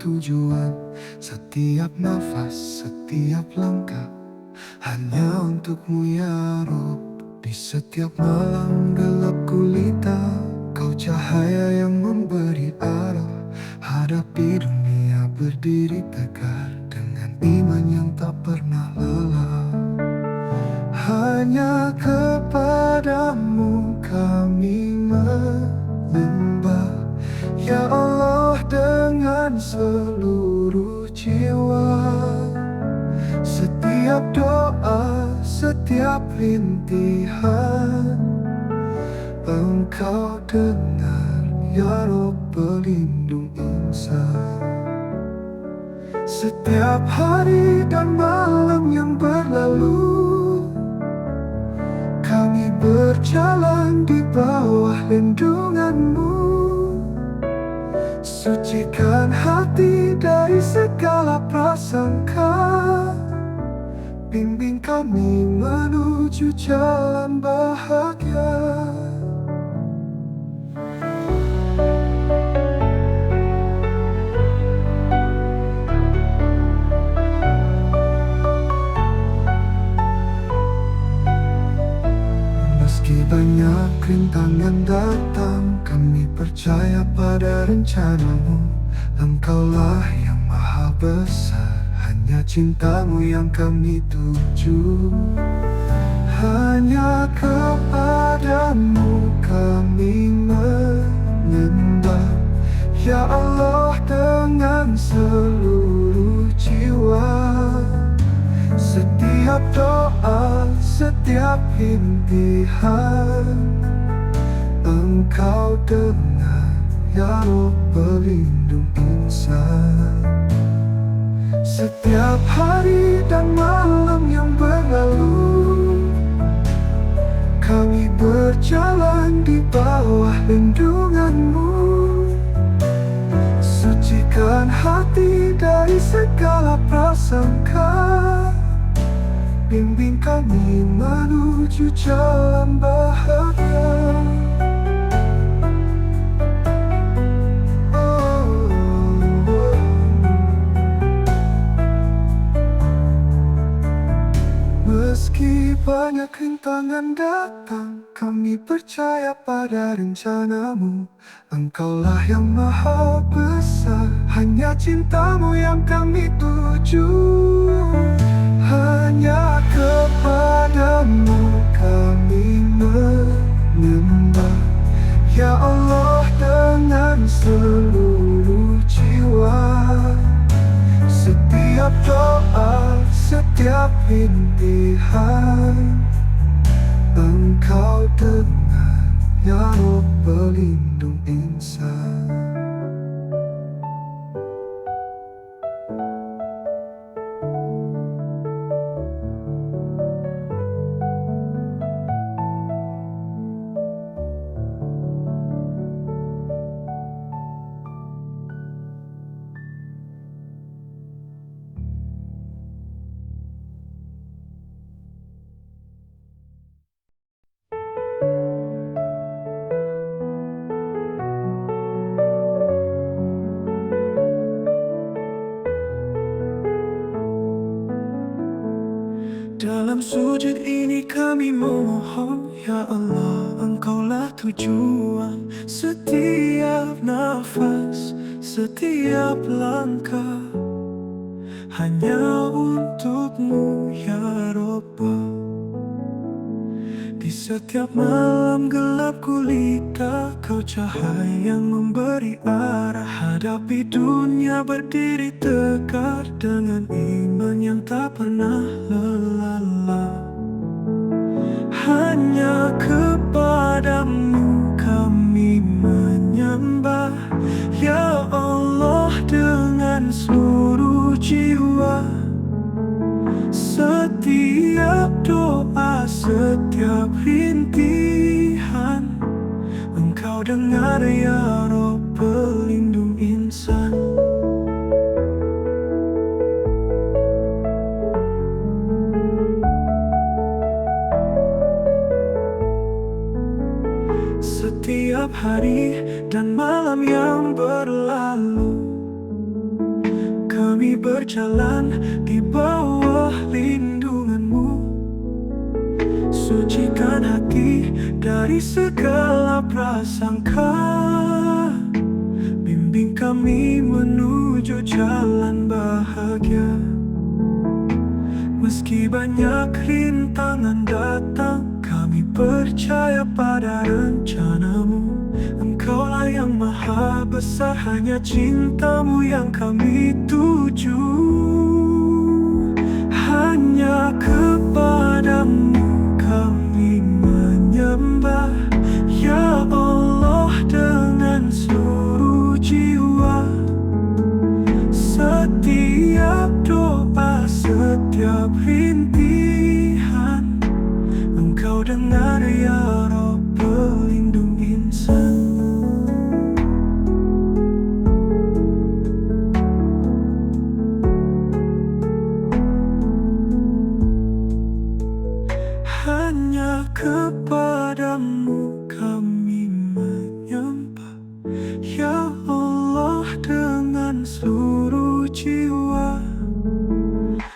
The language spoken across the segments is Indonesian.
tujuan. Setiap nafas, setiap langkah hanya untukmu ya Rob. Di setiap malam gelap gulita, Kau cahaya yang memberi arah. Hadapi dunia berdiri tegak dengan iman yang tak pernah lelah. Hanya kepadamu kami menyembah, ya Allah, dengan seluruh jiwa. Setiap doa, setiap rintihan Engkau dengar, ya Rob, pelindung insan. Setiap hari dan malam yang berlalu, kami berjalan di bawah lindungan-Mu. Sucikan hati dari segala prasangka, bimbing kami menuju jalan bahagia. Meski banyak rintangan datang, kami percaya pada rencana-Mu. Engkaulah yang maha besar, hanya cinta-Mu yang kami tuju. Hanya kepadamu kami menyembah, ya Allah, dengan seluruh jiwa. Setiap doa, setiap impian Engkau dengar, ya Rob, pelindung insan. Setiap hari dan malam yang berlalu, kami berjalan di bawah lindungan-Mu. Sucikan hati dari segala prasangka, bimbing kami menuju jalan bahagia. Meski banyak rintangan datang, kami percaya pada rencana-Mu. Engkaulah yang maha besar, hanya cinta-Mu yang kami tuju. Hanya kepadamu kami menyembah, ya Allah, dengan seluruh jiwa. Setiap doa, setiap impian Engkau dengar, ya Rob, pelindung insan. Dalam sujud ini kami memohon, ya Allah, Engkaulah tujuan. Setiap nafas, setiap langkah hanya untuk-Mu ya Rabb. Di setiap malam gelap gulita, Kau cahaya yang memberi arah. Hadapi dunia berdiri tegak dengan iman yang tak pernah lelah. Hanya kepadamu kami menyembah, ya Allah, dengan seluruh jiwa. Setiap doa, setiap rintihan Engkau dengar, ya Rob, pelindung insan. Setiap hari dan malam yang berlalu, berjalan di bawah lindunganmu. Sucikan hati dari segala prasangka, bimbing kami menuju jalan bahagia. Meski banyak rintangan datang, kami percaya pada rencanamu. Engkaulah yang maha besar, hanya cintamu yang kami tuju. Hanya kepadamu kami menyembah, ya Allah, dengan seluruh jiwa. Setiap doa, setiap rintihan, Engkau dengar ya Rabb, pelindung insan. Hanya kepadamu kami menyembah, ya Allah, dengan seluruh jiwa.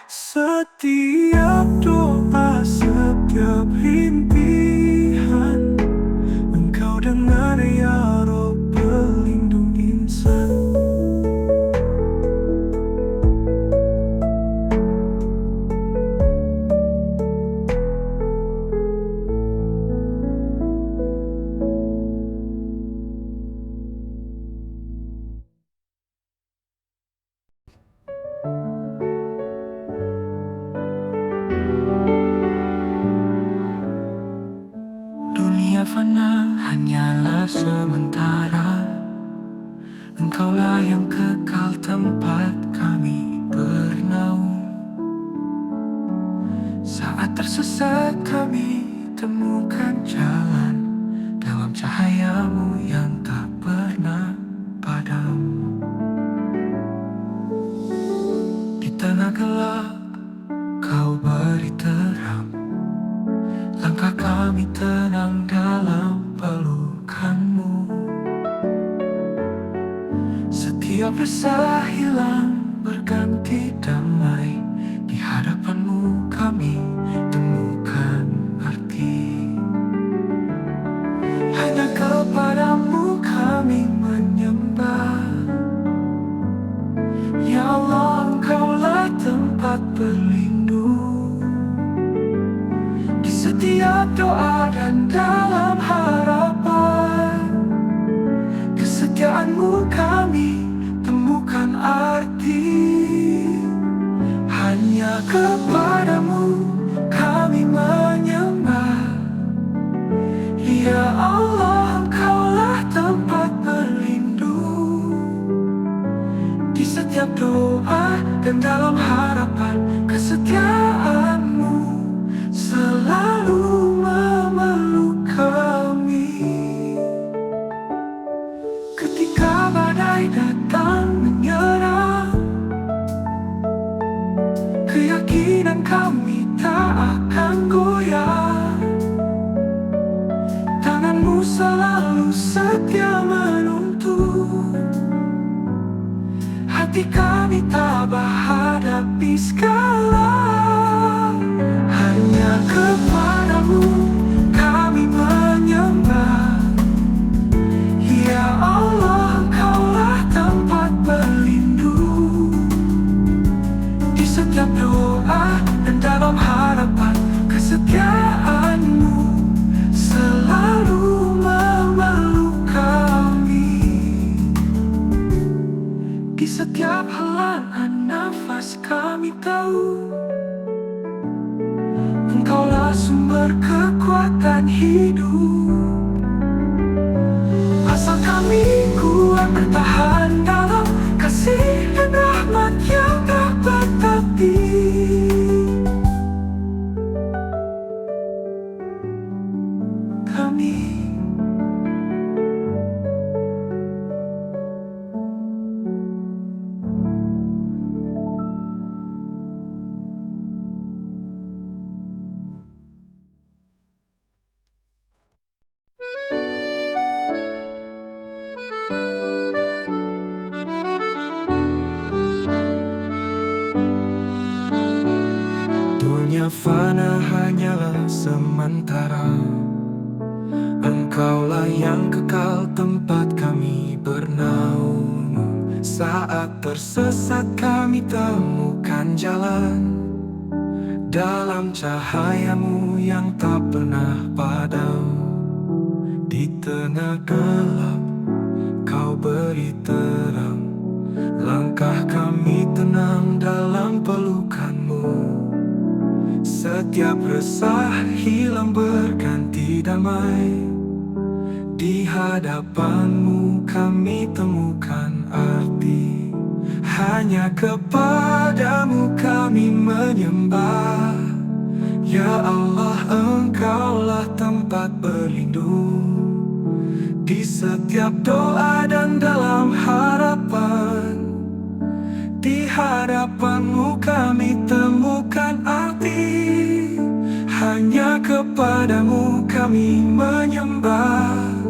Setiap doa, setiap rintihan, Engkau dengar ya Rabb, pelindung insan. Dunia fana hanyalah sementara, Engkaulah yang kekal tempat kami bernaung. Saat tersesat kami temukan jalan dalam cahayamu yang tak pernah padam. Di tengah gelap kau beri terang, langkah kami tenang dalam pelukanmu. Setiap resah hilang berganti damai, di hadapanmu kami temukan arti. Hanya kepadamu kami menyembah, ya Allah, Engkaulah tempat berlindung. Di setiap doa dan dalam harapan, kesetiaanmu kami temukan arti. Hanya kepadamu kami menyembah, ya Allah, Engkaulah tempat berlindung. Di setiap doa dan dalam harapan, kesetiaanmu selalu memeluk kami. Ketika badai datang menyerang, keyakinan kami tak akan goyah. Tanganmu selalu setia menuntun, hati kami tabah hadapi segala. Hanya kepadamu kami menyembah, ya Allah, Engkaulah tempat berlindung. Di setiap doa dan dalam harapan, kesetiaanmu selalu memeluk kami. Di setiap helaan nafas kami tahu, Engkaulah sumber kekuatan hidup. Asal kami kuat bertahan dalam kasih dan rahmat yang tak bertepi. fana hanyalah sementara. Engkaulah yang kekal tempat kami bernaung. Saat tersesat kami temukan jalan dalam cahayamu yang tak pernah padam. Di tengah gelap kau beri terang. Langkah kami tenang dalam pelukanmu. Setiap resah hilang berganti damai. Di hadapanmu kami temukan arti. Hanya kepadamu kami menyembah. Ya Allah, Engkaulah tempat berlindung. Di setiap doa dan dalam harapan. Di hadapanmu kami temukan arti. Hanya kepadamu kami menyembah.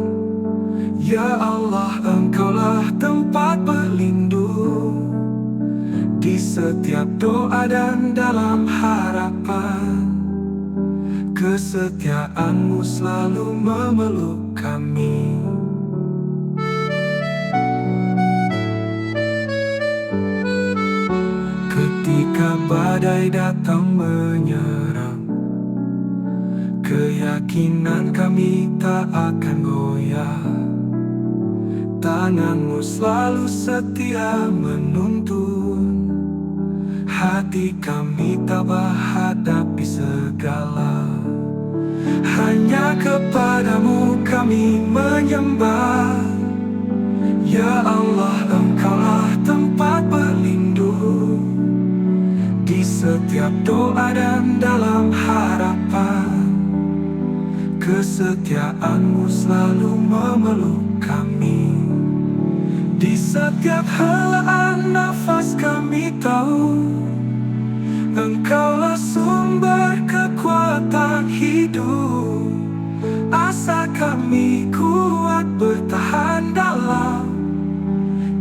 Ya Allah, Engkaulah tempat berlindung. Di setiap doa dan dalam harapan. Kesetiaanmu selalu memeluk kami. Ketika badai datang menyerang, keyakinan kami tak akan goyah. Tanganmu selalu setia menuntun. Hati kami tabah hadapi segala. Hanya kepadamu kami menyembah. Ya Allah, Engkaulah tempat berlindung. Di setiap doa dan dalam harapan. Kesetiaanmu selalu memeluk kami. Di setiap helaan nafas kami tahu Engkaulah sumber kekuatan hidup. Asa kami kuat bertahan dalam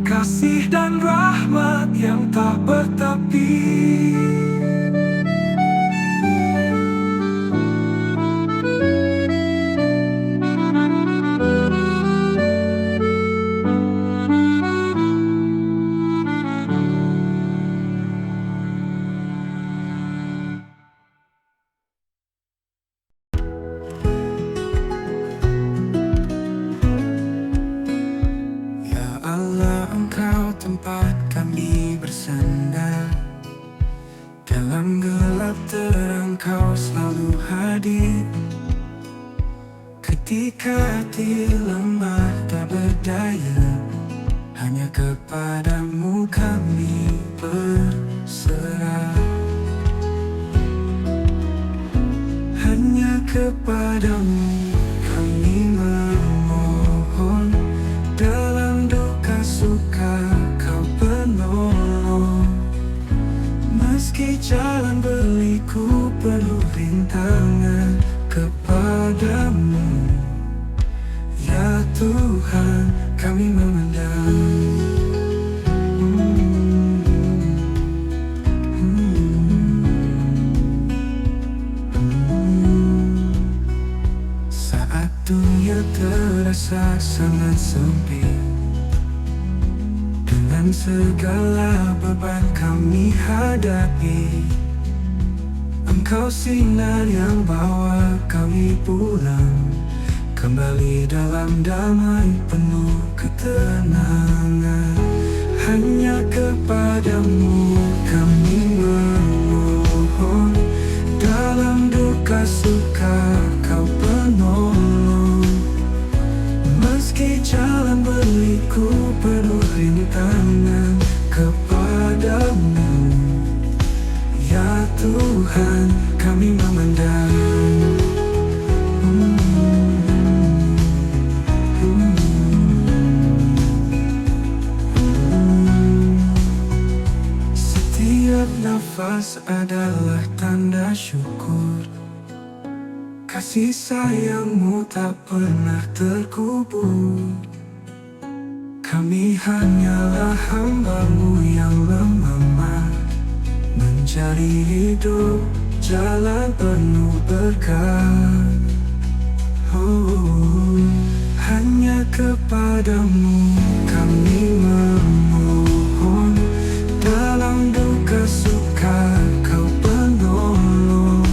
kasih dan rahmat yang tak bertepi. Tempat kami bersandar. Dalam gelap terang kau selalu hadir. Ketika hati lemah tak berdaya, hanya kepadamu kami berserah. Hanya kepadamu kami memohon. Dalam duka suka kau penolong. Meski jalan berliku penuh rintangan, kepadamu ya Tuhan kami memandang. Saat dunia terasa sangat sempit, dengan segala beban kami hadapi, Engkau sinar yang bawa kami pulang, kembali dalam damai penuh ketenangan. Hanya kepadamu kami memohon. Dalam duka suka kau penolong. Meski jalan berliku penuh rintangan, kepadamu ya Tuhan kami memandang. Setiap nafas adalah tanda syukur. Kasih sayangmu tak pernah terkubur. Kami hanyalah hamba-Mu yang lemah, mencari hidup jalan penuh berkah. Hanya kepadamu kami memohon, dalam duka suka kau penolong.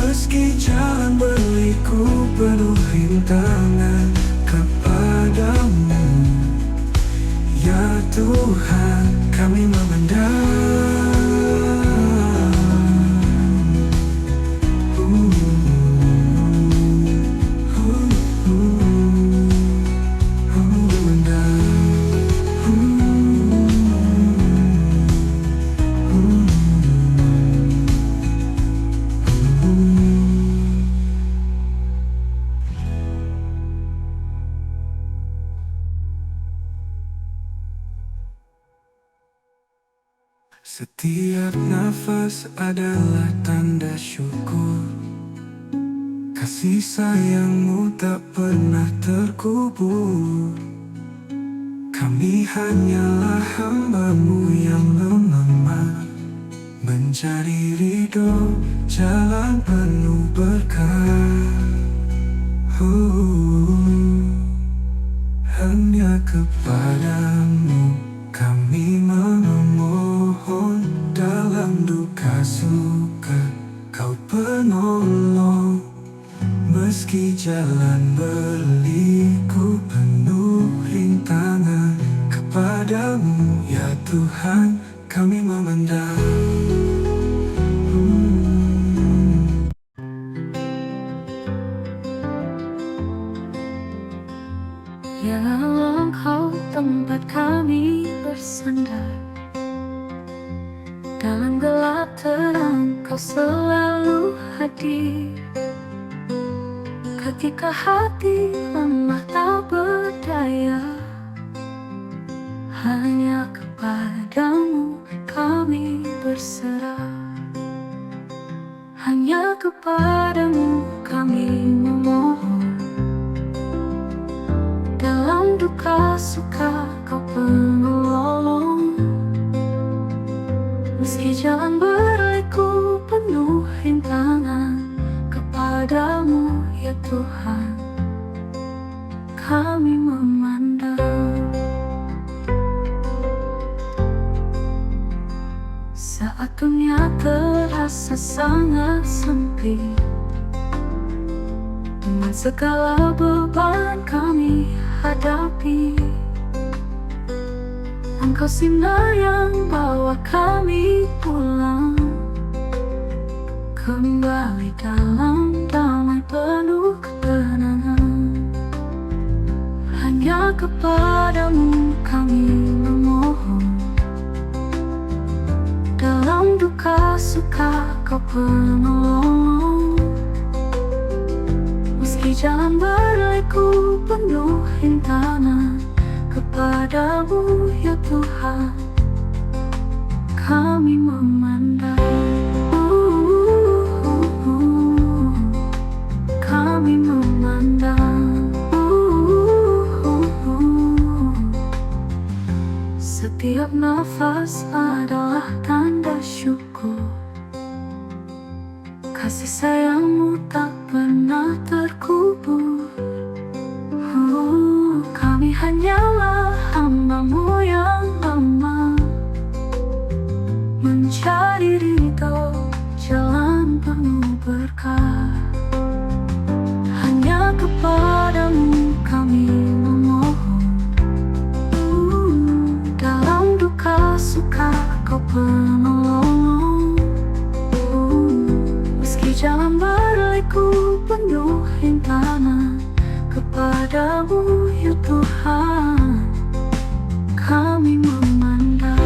Meski jalan berliku penuh rintangan, kepadamu ya Tuhan kami memandang. Setiap nafas adalah tanda syukur, kasih sayangmu tak pernah terkubur. Kami hanyalah hamba-Mu yang lemah, mencari ridho, jalan penuh berkah. Hanya kepadamu kami memohon, dalam duka suka kau penolong. Meski jalan berliku penuh rintangan, kepadamu ya Tuhan kami memandang. Ya Allah, Engkau tempat kami bersandar. Dalam gelap terang Kau selalu hadir. Ketika hati lemah tak berdaya, hanya kepadamu kami berserah. Hanya kepadamu kami memohon, dalam duka suka Kau penolong. Meski jalan berliku penuh rintangan, kepadamu ya Tuhan kami memandang. Saat dunia terasa sangat sempit, dengan segala beban kami hadapi, Engkau sinar yang bawa kami pulang, kembali dalam damai penuh ketenangan. Hanya kepadamu kami memohon, dalam duka suka Kau penolong. Meski jalan berliku penuh rintangan, kepadamu ya Tuhan kami memandang. Kami memandang. Setiap nafas adalah tanda syukur, kasih sayangmu tak pernah terkubur. Kami hanyalah hamba-Mu yang lemah, mencari ridho, jalan penuh berkah. Hanya kepadamu kami memohon, dalam duka suka Kau penolong. Meski jalan berliku penuh rintangan, kepadamu ya Tuhan kami memandang.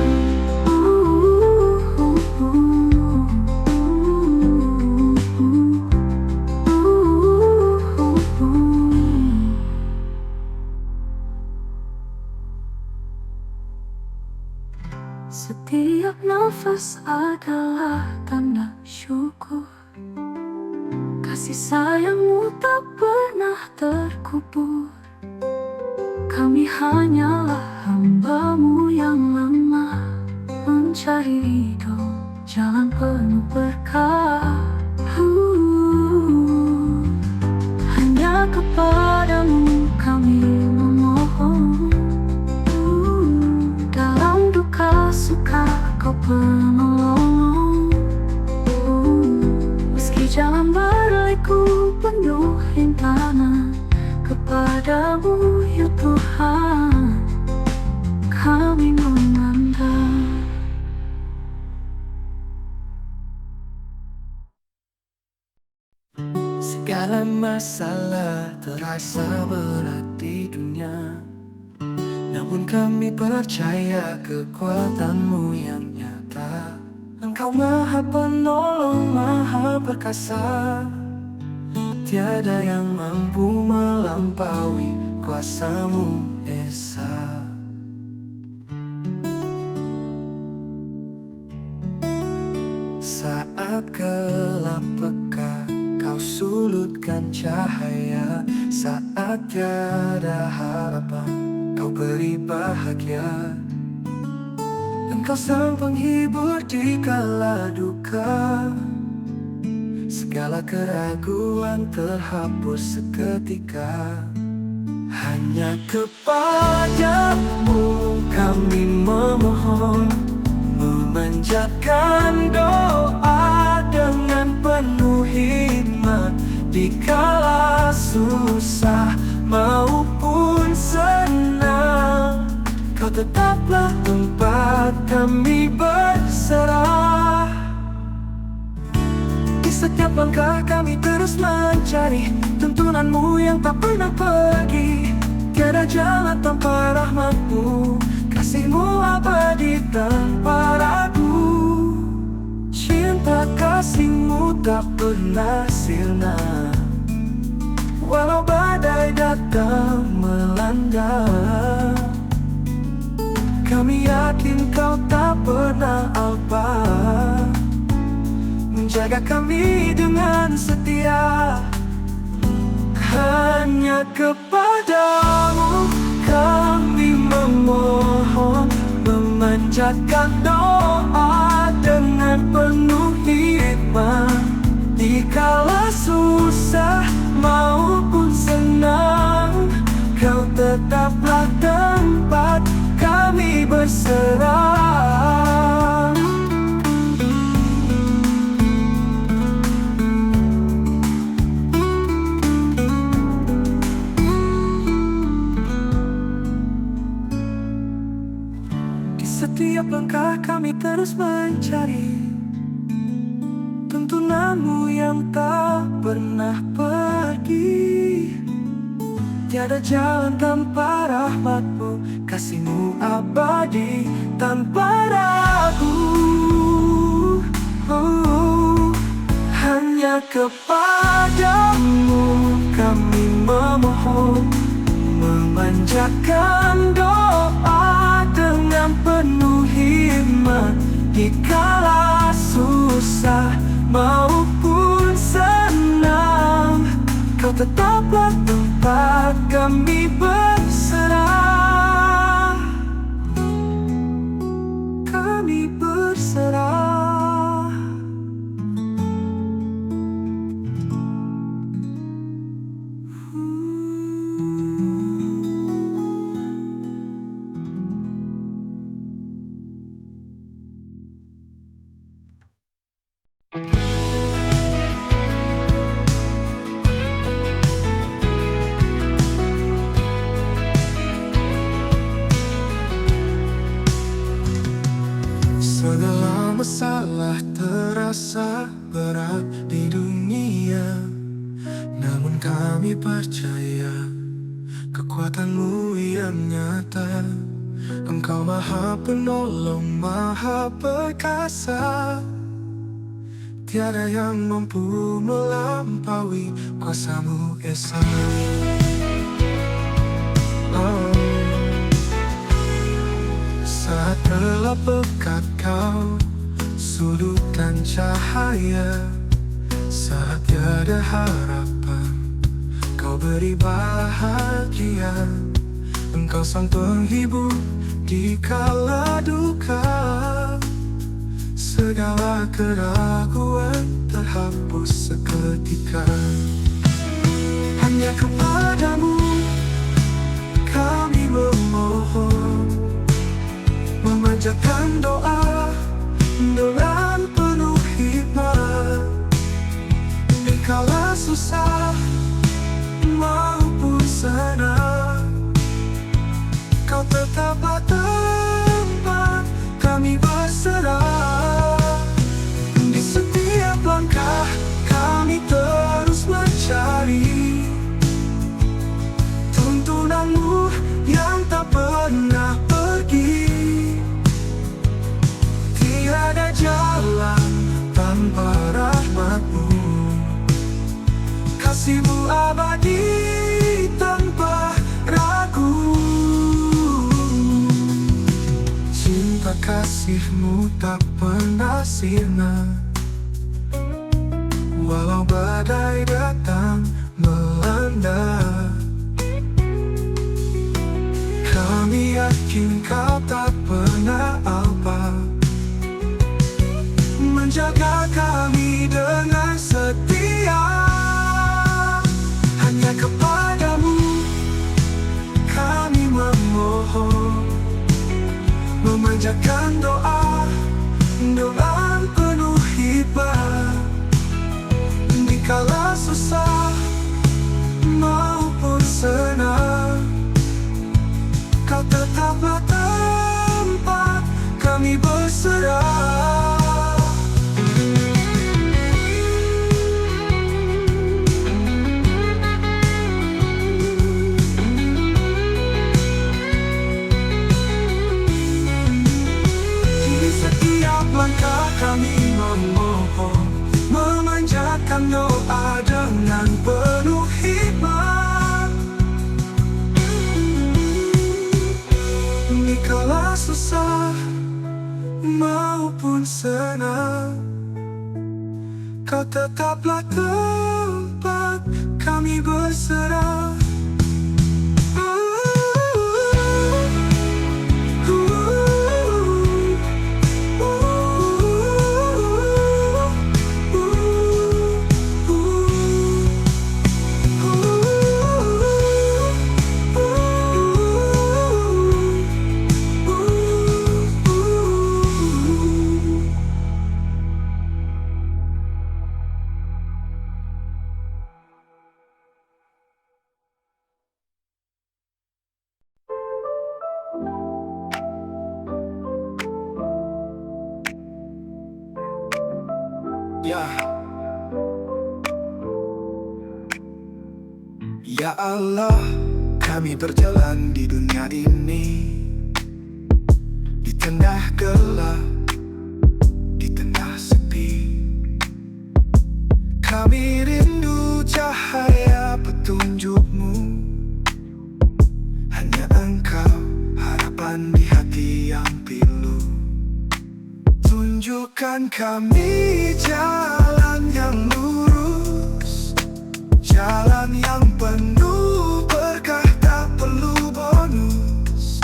Setiap nafas adalah tanda syukur, kasih sayangmu tak pernah terkubur. Kami hanyalah hamba-Mu yang lemah, mencari ridho, jalan penuh berkah. penuh rintangan. Kepadamu ya Tuhan kami memandang. Segala masalah terasa berat di dunia, namun kami percaya kekuatan-Mu yang nyata. Engkau Maha Penolong, Maha Perkasa, tiada yang mampu melampaui kuasa-Mu Esa. Saat gelap pekat, Kau sulutkan cahaya. Saat tiada harapan, Kau beri bahagia. Engkau sang penghibur di kala duka. Segala keraguan terhapus seketika. Hanya kepadamu kami memohon, memanjatkan doa dengan penuh hikmat. Di kala susah maupun senang, Kau tetaplah tempat kami berserah. Di setiap langkah kami terus mencari tuntunan-Mu yang tak pernah pergi. Tiada jalan tanpa rahmat-Mu, kasih-Mu abadi tanpa ragu. Cinta kasih-Mu tak pernah sirna, walau badai datang melanda. Kami yakin Kau tak pernah alpa, menjaga kami dengan setia. Hanya kepadamu kami memohon, memanjatkan doa dengan penuh hikmat. Di kala susah maupun senang, Kau tetaplah tempat kami berserah. Di setiap langkah kami terus mencari tuntunan-Mu yang tak pernah pergi. Tiada jalan tanpa rahmat-Mu, kasih-Mu abadi tanpa ragu. Hanya kepadamu kami memohon, memanjatkan doa dengan penuh hikmat. Di kala susah maupun senang, Kau tetaplah tempat kami berserah. Kami berserah. Segala masalah terasa berat di dunia, namun kami percaya kekuatan-Mu yang nyata. Engkau Maha Penolong, Maha Perkasa, tiada yang mampu melampaui kuasa-Mu Esa. Saat gelap pekat Kau sudutkan cahaya. Saat tiada harapan, Kau beri bahagia. Engkau sang penghibur di kala duka. Segala keraguan terhapus seketika. Hanya kepadamu kami memohon, memanjatkan doa dengan penuh hikmat. Di kala susah kasihmu tak pernah sirna. Walau badai datang melanda, kami yakin kau tak pernah alpa, menjaga kami dengan setia. Hanya kepadamu kami memohon, memanjatkan doa, doa penuh hikmah. Dikala susah maupun senang, kau tetaplah tempat kami berserah. Di setiap langkah kami memohon, memanjatkan doa dengan penuh hikmat. Dikala susah maupun senang, kau tetaplah tempat kami berserah. Ya Allah, kami berjalan di dunia ini, di tengah gelap, di tengah sepi. Kami rindu cahaya petunjukmu, hanya Engkau harapan di hati yang pilu. Tunjukkan kami jalan yang lurus, jalan yang penuh berkah, tak perlu bonus.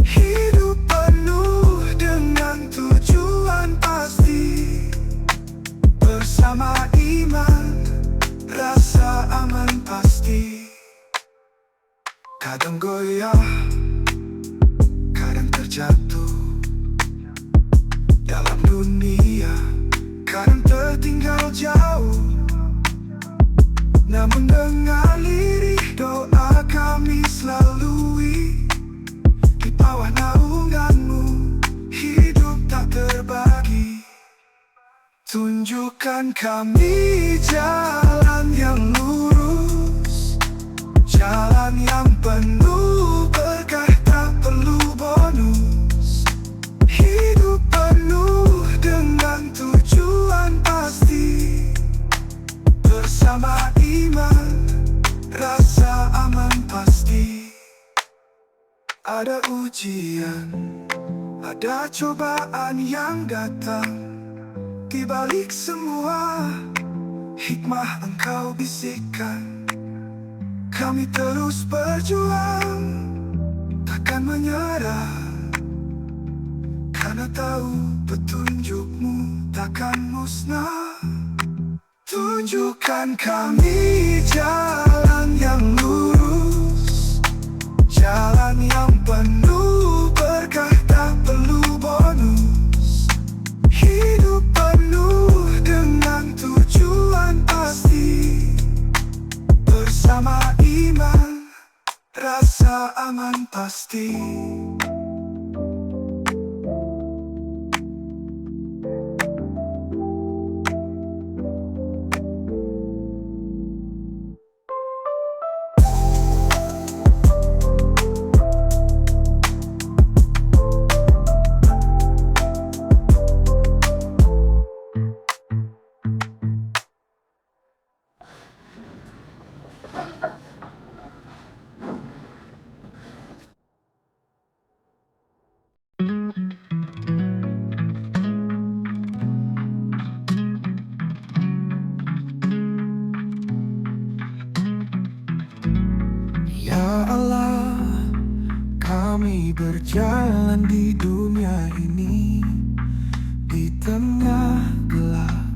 Hidup penuh dengan tujuan pasti, bersama iman, rasa aman pasti. Kadang goyah, kadang terjatuh dalam dunia, kadang tertinggal jauh. Namun dengan lirih doa kami selalu di bawah naunganmu, hidup tak terbagi. Tunjukkan kami jalan yang lurus, jalan yang penuh berkah, tak perlu bonus. Hidup penuh dengan tujuan pasti, bersama iman, rasa aman pasti. Ada ujian, ada cobaan yang datang, di balik semua hikmah Engkau bisikkan. Kami terus berjuang, takkan menyerah, karena tahu petunjukmu takkan musnah. Tunjukkan kami jalan yang lurus, jalan yang penuh berkah, tak perlu bonus. Hidup penuh dengan tujuan pasti, bersama iman, rasa aman pasti. berjalan di dunia ini, di tengah gelap,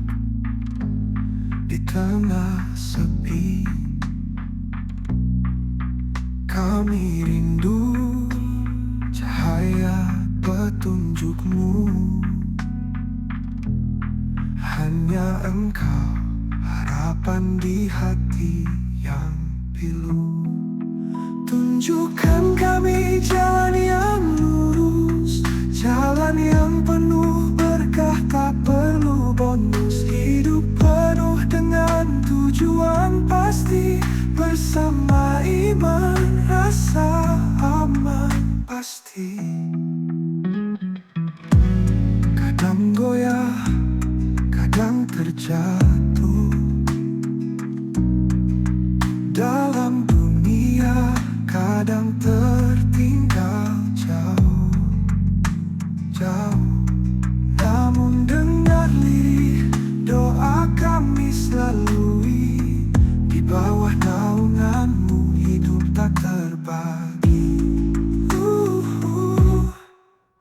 di tengah sepi. Kami rindu cahaya petunjukmu. Hanya Engkau harapan di hati yang pilu. Tunjukkan kami jalan yang lurus, jalan yang penuh berkah, tak perlu bonus. Hidup penuh dengan tujuan pasti, bersama iman, rasa aman pasti. Kadang goyah, kadang terjatuh dalam dunia, kadang tertinggal jauh, jauh. Namun dengar lirih doa kami selalu, di bawah naunganmu hidup tak terbagi.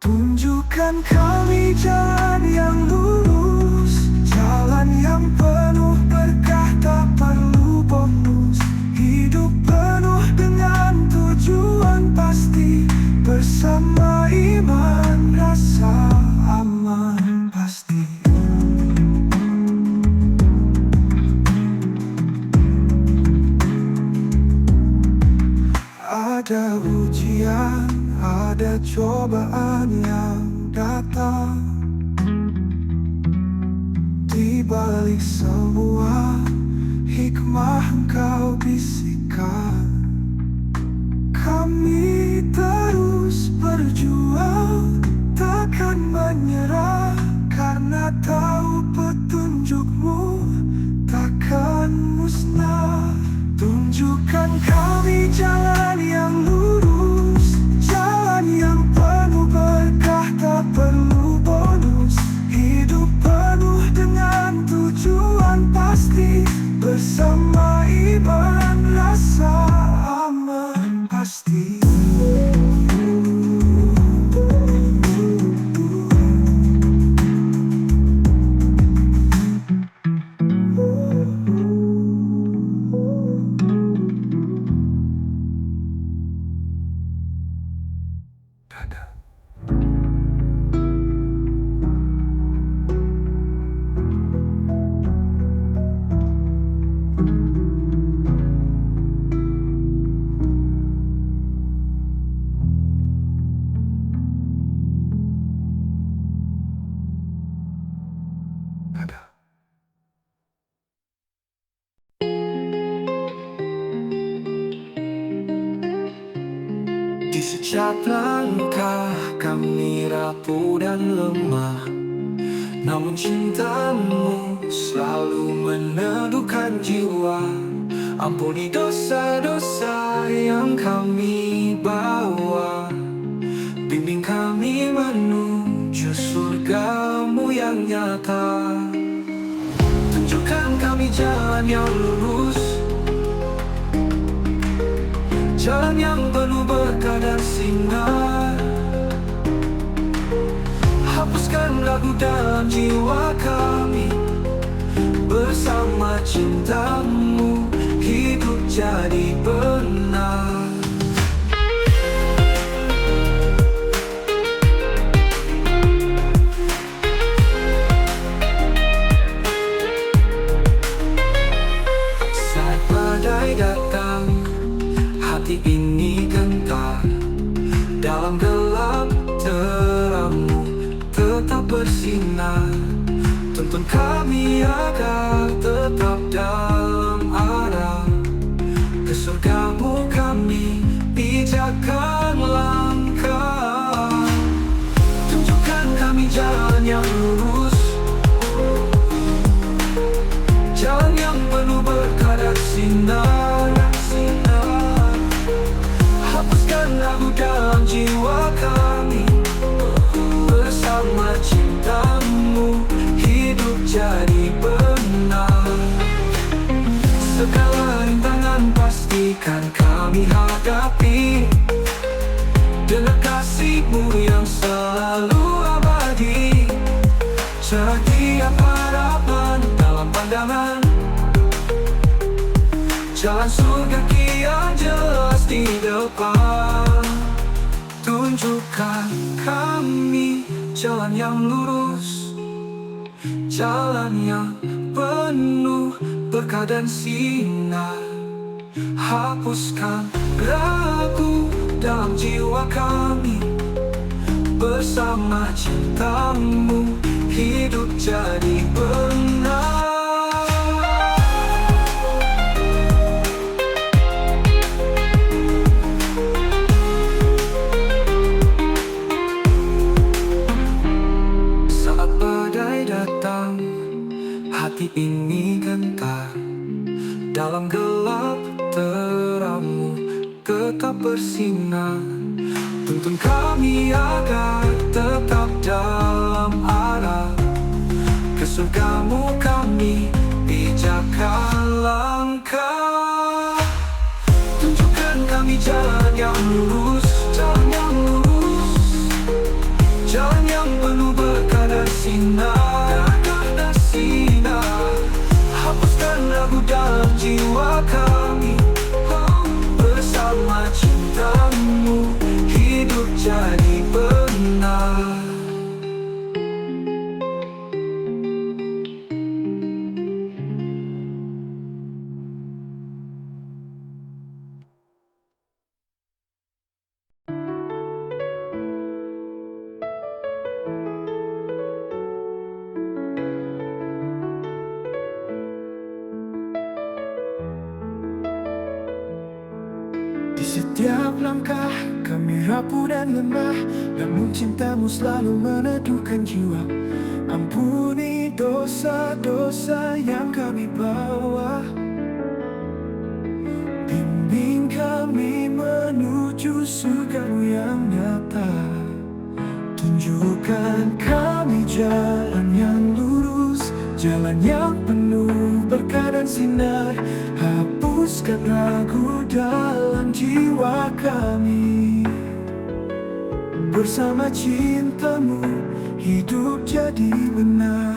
Tunjukkan kami jalan yang lurus, jalan yang penuh berkah, tak perlu bonus. Hidup penuh dengan tujuan pasti, bersama iman, rasa aman pasti. Ada ujian, ada cobaan yang datang. Di balik semua hikmah Engkau bisikan. Kami terus berjuang, takkan menyerah, karena tahu petunjukmu takkan musnah. Tunjukkan kami jalan yang lurus, jalan yang penuh berkah, tak perlu bonus. Hidup penuh dengan tujuan pasti, bersama iman, rasa aman pasti. Di setiap langkah kami rapuh dan lemah, namun cintamu selalu meneduhkan jiwa. Ampuni dosa-dosa yang kami bawa, bimbing kami menuju surgamu yang nyata. Tunjukkan kami jalan yang lurus, jalan yang penuh berkah dan sinar. Hapuskan ragu dalam jiwa kami, bersama cintamu hidup jadi benar. Saat badai datang, hati ini gentar. Dalam gelap terangmu tetap bersinar. Tuntun kami agar tetap dalam arah ke surgamu, kami pijakan langkah. Tunjukkan kami jalan yang lurus, jalan yang penuh berkah dan sinar. Hapuskan ragu dalam jiwa kami, bersama cintamu hidup jadi benar. Segala rintangan pastikan kami hadapi, surga kian jelas di depan. Tunjukkan kami jalan yang lurus, jalan yang penuh berkah dan sinar. Hapuskan ragu dalam jiwa kami, bersama cintamu hidup jadi benar. Saat badai datang, hati ini gentar. Dalam gelap terangmu tetap bersinar. Tuntun kami agar tetap dalam arah ke surgamu, kami pijakkan langkah. Tunjukkan kami jalan yang lurus, jalan yang lurus, jalan yang penuh berkah dan sinar, berkah dan sinar. Hapuskan ragu dalam jiwa kami, bersama cintamu hidup jadi benar. Di setiap langkah kami rapuh dan lemah, namun cintamu selalu meneduhkan jiwa. Ampuni dosa-dosa yang kami bawa, bimbing kami menuju surgamu yang nyata. Tunjukkan kami jalan yang lurus, jalan yang penuh berkah dan sinar. Hapuskan ragu dalam jiwa kami, bersama cintamu hidup jadi benar.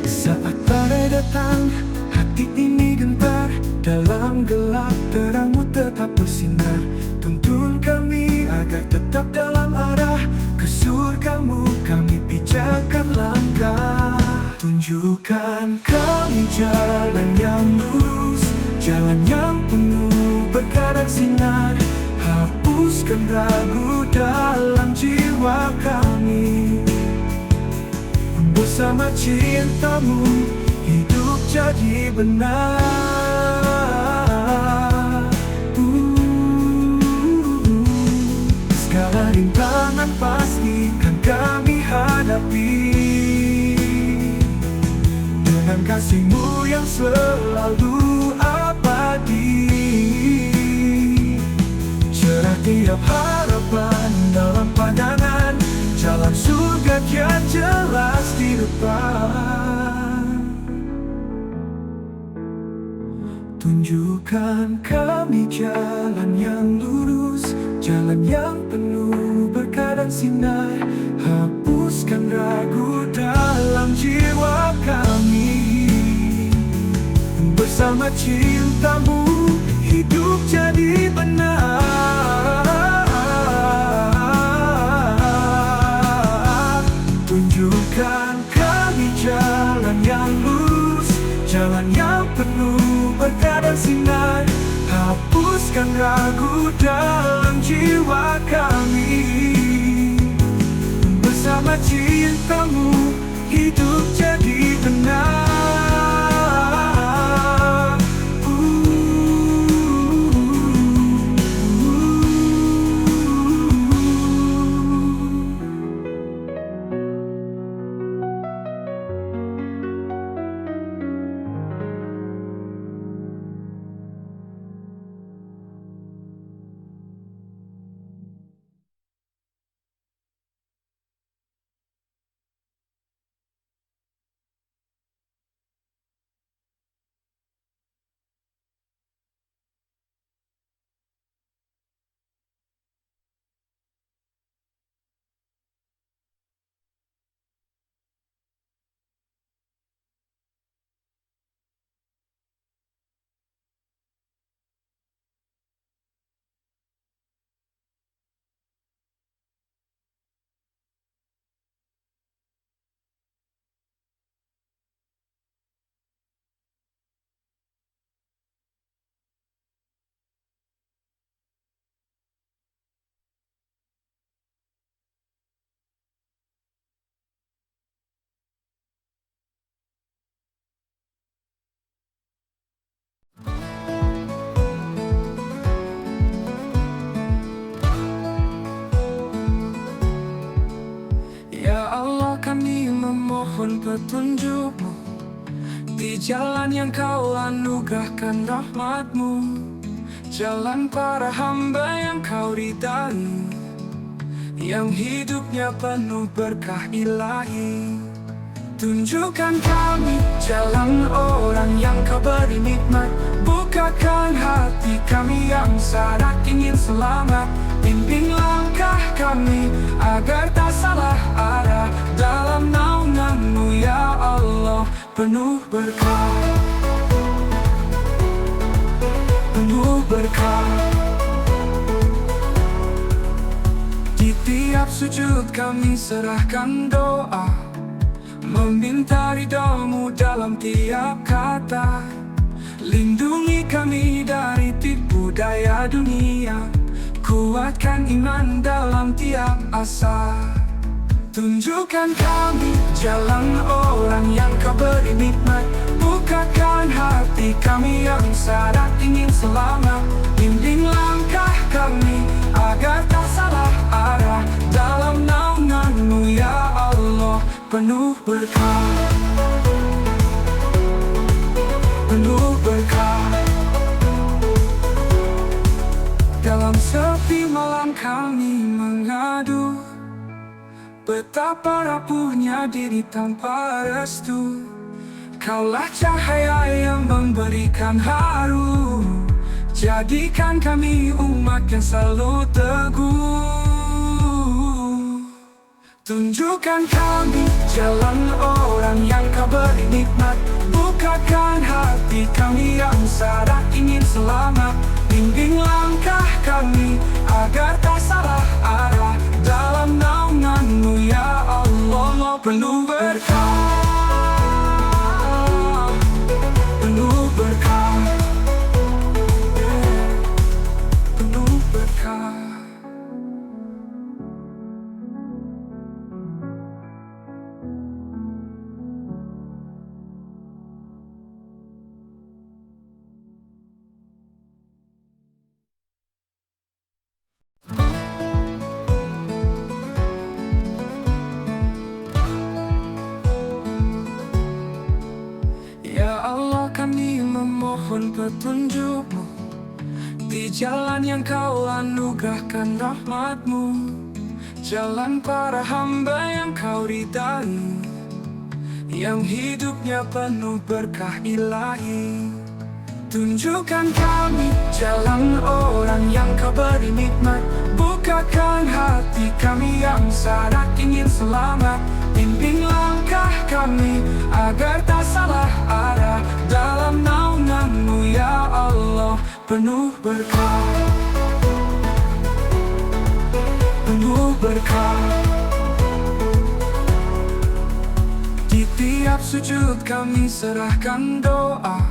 Saat badai datang, hati ini gentar. Dalam gelap terangmu tetap bersinar. Tuntun kami agar tetap dalam arah ke surgamu, kami pijakkan langkah. Tunjukkan kami jalan yang lurus, jalan yang penuh berkah dan sinar. Hapuskan ragu dalam jiwa kami, bersama cintamu hidup jadi benar. Segala rintangan pastikan kami hadapi, dengan kasih-Mu yang selalu abadi. Cerah tiap harapan dalam pandangan, jalan surga kian jelas di depan. Tunjukkan kami jalan yang lurus, jalan yang penuh berkah dan sinar. Hapuskan ragu dalam jiwa kami, bersama cintamu hidup jadi benar. Tunjukkan kami jalan yang lurus, jalan yang penuh berkah dan sinar. Hapuskan ragu dalam jiwa kami, bersama cintamu hidup jadi benar. petunjuk-Mu, di jalan yang Kau anugerahkan rahmat-Mu, jalan para hamba yang Kau ridai, yang hidupnya penuh berkah ilahi. Tunjukkan kami jalan orang yang Kau beri nikmat, bukakan hati kami yang sadar ingin selamat. Bimbing langkah kami agar tak salah arah, dalam naungan-Mu ya Allah penuh berkah, penuh berkah. Di tiap sujud kami serahkan doa, meminta ridha-Mu dalam tiap kata. Lindungi kami dari tipu daya dunia, kuatkan iman dalam tiap asa. Tunjukkan kami jalan orang yang Kau beri nikmat, bukakan hati kami yang sadar ingin selamat. Bimbing langkah kami agar tak salah arah, dalam naungan-Mu ya Allah penuh berkah, penuh berkah. Dalam sepi malam kami mengadu, betapa rapuhnya diri tanpa restu. Kaulah cahaya yang memberikan haru, jadikan kami umat yang selalu teguh. Tunjukkan kami jalan orang yang Kau beri nikmat, bukakan hati kami yang sadar ingin selamat. Bimbing langkah kami agar tak salah arah, dalam naungan-Mu ya Allah penuh berkah, penuh berkah, penuh berkah. Ya Allah, kami memohon petunjuk-Mu, di jalan yang Kau anugerahkan rahmat-Mu, jalan para hamba yang Kau ridai, yang hidupnya penuh berkah ilahi. Tunjukkan kami jalan orang yang Kau beri nikmat, bukakan hati kami yang sadar ingin selamat. Bimbing langkah kami agar tak salah arah, dalam naungan-Mu ya Allah penuh berkah, penuh berkah. Di tiap sujud kami serahkan doa,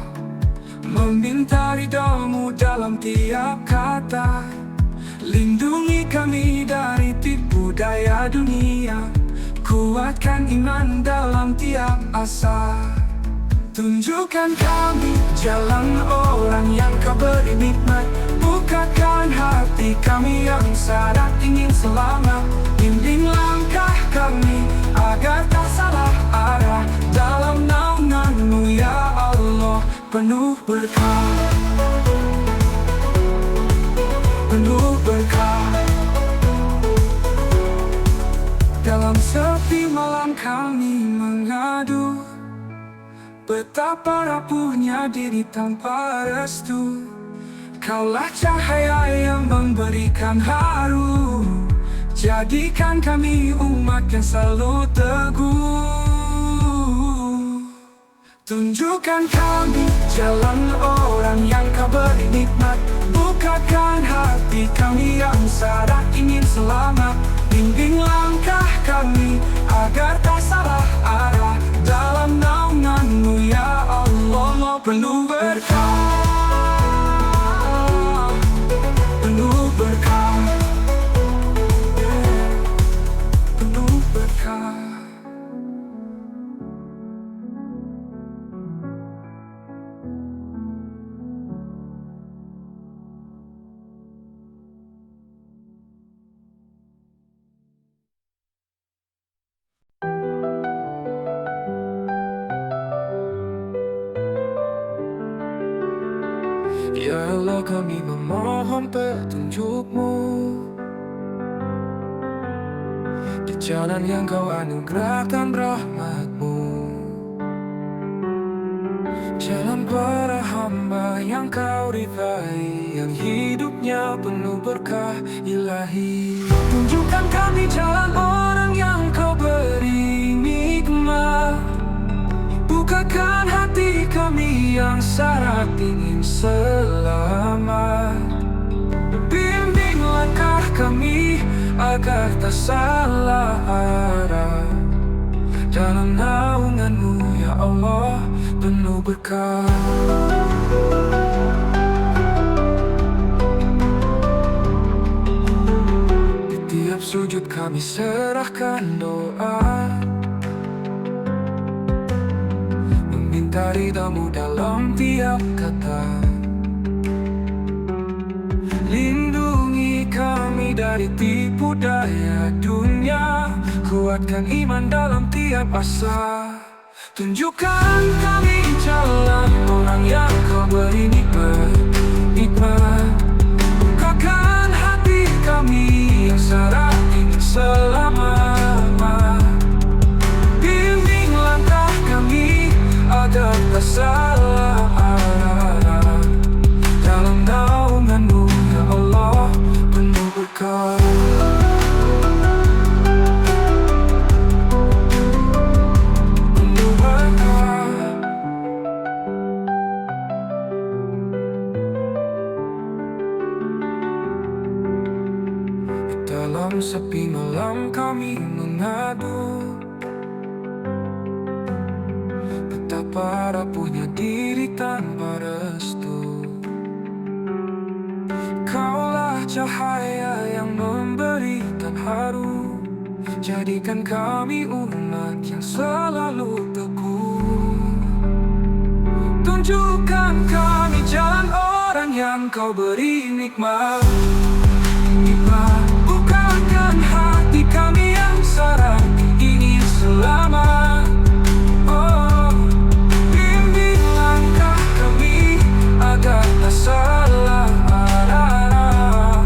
meminta ridha-Mu dalam tiap kata. Lindungi kami dari tipu daya dunia, kuatkan iman dalam tiap asa. Tunjukkan kami jalan orang yang Kau beri nikmat, bukakan hati kami yang sadar ingin selamat. Bimbing langkah kami agar tak salah arah, dalam naungan-Mu ya Allah penuh berkah, penuh berkah. Dalam sepi malam kami mengadu, betapa rapuhnya diri tanpa restu. Kaulah cahaya yang memberikan haru, jadikan kami umat yang selalu teguh. Tunjukkan kami jalan orang yang Kau beri nikmat, bukakan hati kami yang sadar ingin selamat. Bimbing langkah kami agar tak salah arah, dalam naungan-Mu ya Allah penuh berkah, penuh berkah, penuh berkah. Allah, kami memohon petunjuk-Mu di jalan yang Kau anugerahkan rahmat-Mu, jalan para hamba yang Kau ridhai, yang hidupnya penuh berkah ilahi. Tunjukkan kami jalan orang yang Kau beri nikmat, bukakan hati kami yang syarat ingin selamat. Bimbing langkah kami agar tak salah arah, dalam naungan-Mu ya Allah penuh berkah. Di tiap sujud kami serahkan doa, meminta ridha-Mu dalam tiap kata. Lindungi kami dari tipu daya dunia, kuatkan iman dalam tiap asa. Tunjukkan kami jalan orang yang Kau beri nikmat, bukakan hati kami yang syarat ingin selamat. Bimbing langkah kami agar tak salah arah, dalam naungan-Mu ya Allah penuh berkah. Dalam sepi malam kami mengadu, betapa rapuhnya diri tanpa restu. Kaulah cahaya yang memberikan haru, jadikan kami umat yang selalu teguh. Tunjukkan kami jalan orang yang Kau beri nikmat, bukakan hati kami yang syarat ingin selamat. Oh, bimbing langkah kami agar tak salah arah,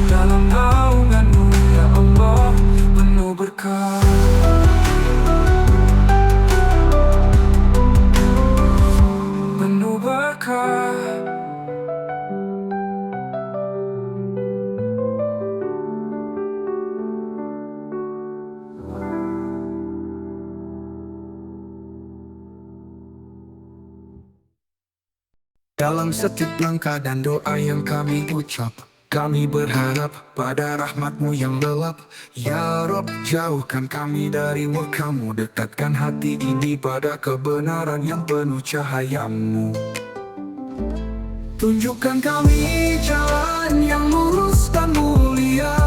dalam naungan-Mu ya Allah penuh berkah. Penuh berkah. Dalam setiap langkah dan doa yang kami ucap, kami berharap pada rahmat-Mu yang lelap. Ya Rob, jauhkan kami dari murka-Mu, dekatkan hati ini pada kebenaran yang penuh cahaya-Mu. Tunjukkan kami jalan yang lurus dan mulia,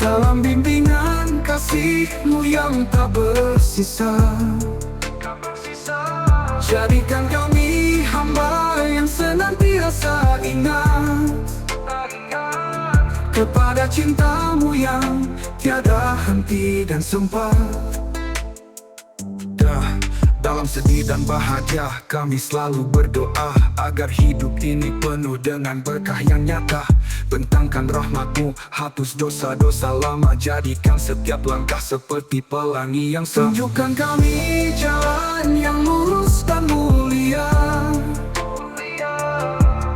dalam bimbingan kasih-Mu yang tak bersisa. Jadikan kami hamba yang senantiasa ingat kepada cinta-Mu yang tiada henti dan sempat. Dalam sedih dan bahagia kami selalu berdoa agar hidup ini penuh dengan berkah yang nyata. Bentangkan rahmat-Mu, hapus dosa-dosa lama, jadikan setiap langkah seperti pelangi yang sah. Tunjukkan kami jalan yang lurus dan mulia,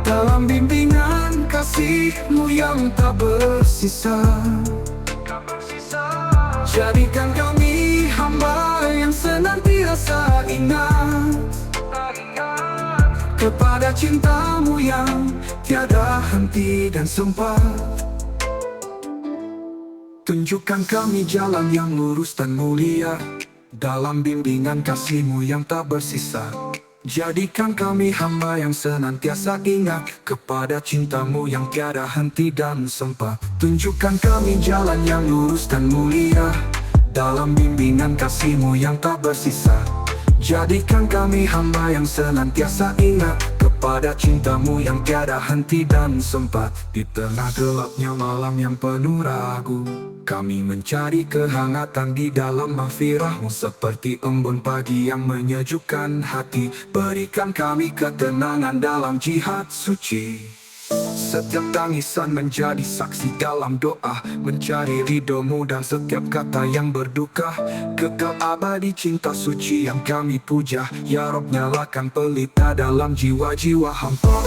dalam bimbingan kasih-Mu yang tak bersisa. Jadikan kami hamba yang senantiasa ingat kepada cinta-Mu yang tiada henti dan sempat. Tunjukkan kami jalan yang lurus dan mulia, dalam bimbingan kasih-Mu yang tak bersisa. Jadikan kami hamba yang senantiasa ingat kepada cinta-Mu yang tiada henti dan sempat. Tunjukkan kami jalan yang lurus dan mulia, dalam bimbingan kasih-Mu yang tak bersisa. Jadikan kami hamba yang senantiasa ingat kepada kepada cintamu yang tiada henti dan sempat. Di tengah gelapnya malam yang penuh ragu, kami mencari kehangatan di dalam mahfirah-Mu. Seperti embun pagi yang menyejukkan hati, berikan kami ketenangan dalam jihad suci. Setiap tangisan menjadi saksi dalam doa, mencari ridho-Mu dan setiap kata yang berduka. Kekal abadi cinta suci yang kami puja, ya Rob nyalakan pelita dalam jiwa-jiwa hamba.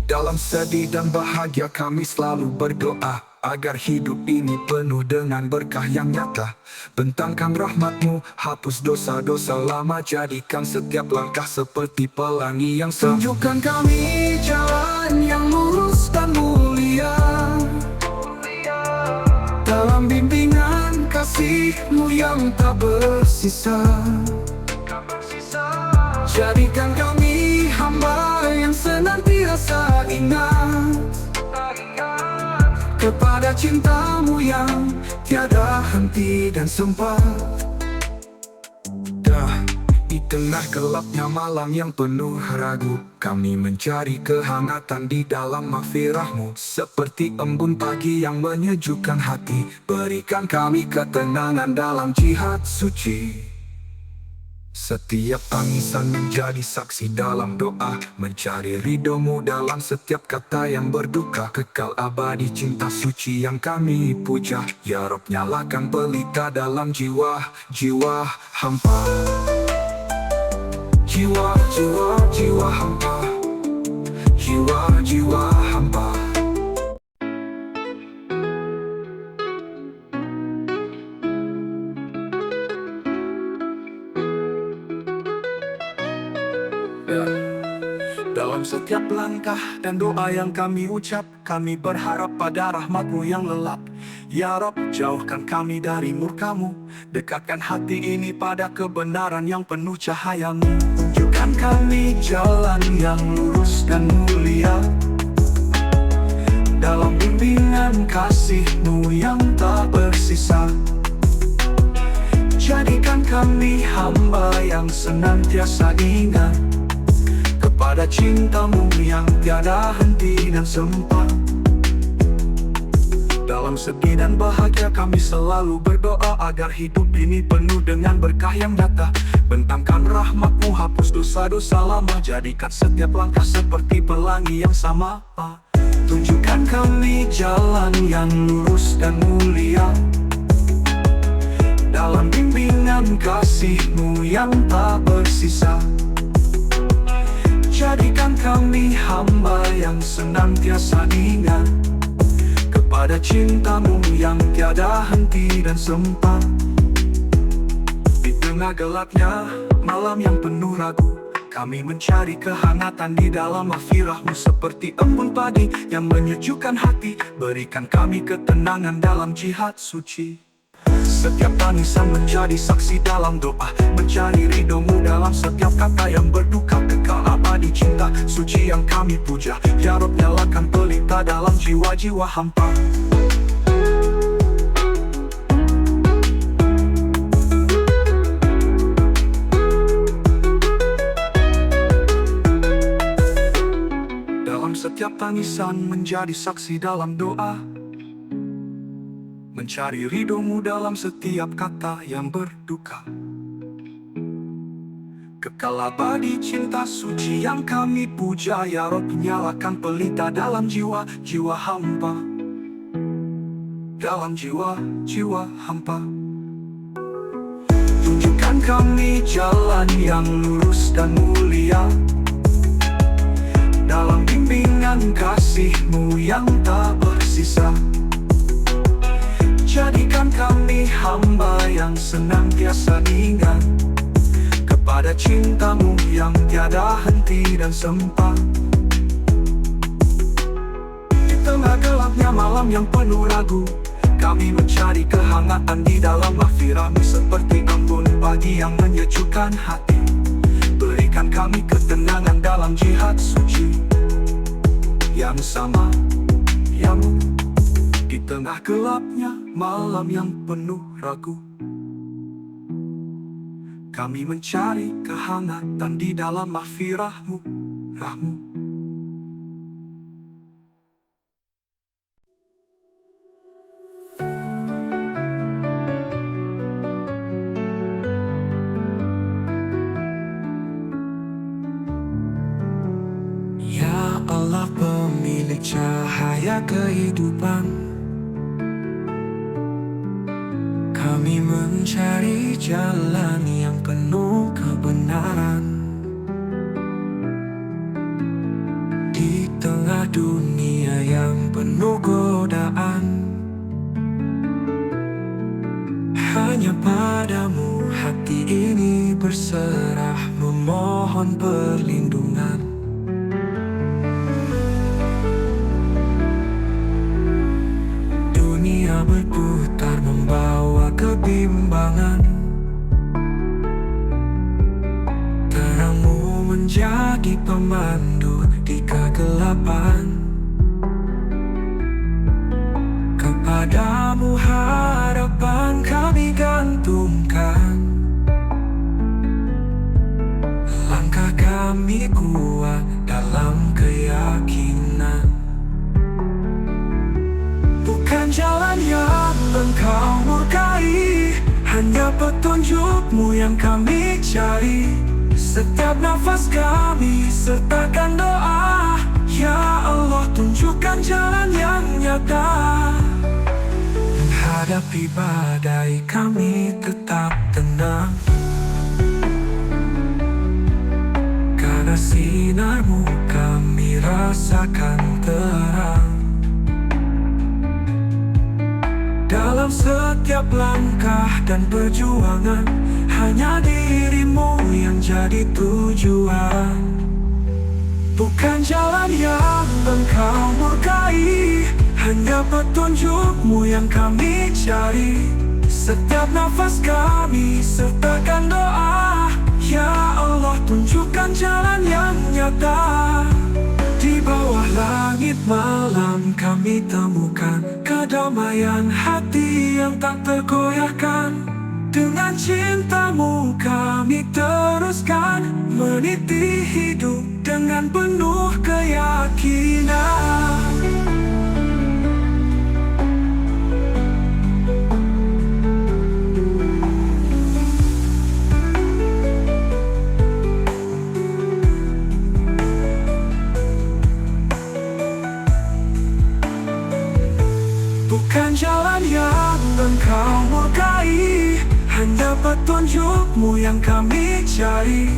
Dalam sedih dan bahagia kami selalu berdoa, agar hidup ini penuh dengan berkah yang nyata. Bentangkan rahmat-Mu, hapus dosa-dosa lama, jadikan setiap langkah seperti pelangi yang sah. Tunjukkan kami jalan yang lurus dan mulia, dalam bimbingan kasih-Mu yang tak bersisa. Jadikan kami hamba yang senantiasa ingat kepada cinta-Mu yang tiada henti dan sempat. Di tengah gelapnya malam yang penuh ragu, kami mencari kehangatan di dalam mahfirah-Mu. Seperti embun pagi yang menyejukkan hati, berikan kami ketenangan dalam jihad suci. Setiap tangisan menjadi saksi dalam doa, mencari ridho-Mu dalam setiap kata yang berduka. Kekal abadi cinta suci yang kami puja, ya Rob nyalakan pelita dalam jiwa-jiwa hamba. Jiwa-jiwa hamba, jiwa-jiwa hamba. Dalam setiap langkah dan doa yang kami ucap, kami berharap pada rahmat-Mu yang lelap. Ya Rob, jauhkan kami dari murka-Mu, dekatkan hati ini pada kebenaran yang penuh cahaya-Mu. Tunjukkan kami jalan yang lurus dan mulia, dalam bimbingan kasih-Mu yang tak bersisa. Jadikan kami hamba yang senantiasa ingat pada cinta-Mu yang tiada henti dan sempat. Dalam sedih dan bahagia kami selalu berdoa, agar hidup ini penuh dengan berkah yang nyata. Bentangkan rahmat-Mu, hapus dosa-dosa lama, jadikan setiap langkah seperti pelangi yang sama. Tunjukkan kami jalan yang lurus dan mulia, dalam bimbingan kasih-Mu yang tak bersisa. Jadikan kami hamba yang senantiasa ingat kepada cinta-Mu yang tiada henti dan sempat. Di tengah gelapnya malam yang penuh ragu, kami mencari kehangatan di dalam mahfirah-Mu. Seperti embun pagi yang menyejukkan hati, berikan kami ketenangan dalam jihad suci. Setiap tangisan menjadi saksi dalam doa, mencari ridho-Mu dalam setiap kata yang berduka. Kekal abadi cinta suci yang kami puja, ya Rob nyalakan pelita dalam jiwa-jiwa hamba. Dalam setiap tangisan menjadi saksi dalam doa, mencari ridho-Mu dalam setiap kata yang berduka. Kekal abadi cinta suci yang kami puja, ya Rob nyalakan pelita dalam jiwa-jiwa hamba. Dalam jiwa-jiwa hamba. Tunjukkan kami jalan yang lurus dan mulia, dalam bimbingan kasih-Mu yang tak bersisa. Jadikan kami hamba yang senantiasa ingat kepada cinta-Mu yang tiada henti dan sempat. Di tengah gelap gelapnya malam yang penuh ragu, kami mencari kehangatan di dalam mahfirah-Mu, seperti embun pagi yang menyejukkan hati. Berikan kami ketenangan dalam jihad suci yang sama, yang di tengah gelapnya malam yang penuh ragu, kami mencari kehangatan di dalam mahfirah-Mu, Rahmu. Ya Allah, pemilik cahaya kehidupan, kami mencari jalan yang penuh kebenaran. Di tengah dunia yang penuh godaan, hanya padamu hati ini berserah, memohon perlindungan. Dunia berputar membawa kebimbangan, terang-Mu menjadi pemandu di kegelapan. Kepadamu harapan kami gantungkan, langkah kami kuat dalam keyakinan. Bukan jalan yang Engkau murkai, hanya petunjuk-Mu yang kami cari. Setiap nafas kami sertakan doa, ya Allah, tunjukkan jalan yang nyata. Menghadapi badai kami tetap tenang, karena sinar-Mu kami rasakan terang. Dalam setiap langkah dan perjuangan, hanya diri-Mu yang jadi tujuan. Bukan jalan yang Engkau murkai, hanya petunjuk-Mu yang kami cari. Setiap nafas kami sertakan doa, ya Allah, tunjukkan jalan yang nyata. Di bawah langit malam kami temukan kedamaian hati yang tak tergoyahkan. Dengan cinta-Mu kami teruskan, meniti hidup dengan penuh keyakinan. Bukan jalan yang Engkau murkai, hanya petunjuk-Mu yang kami cari.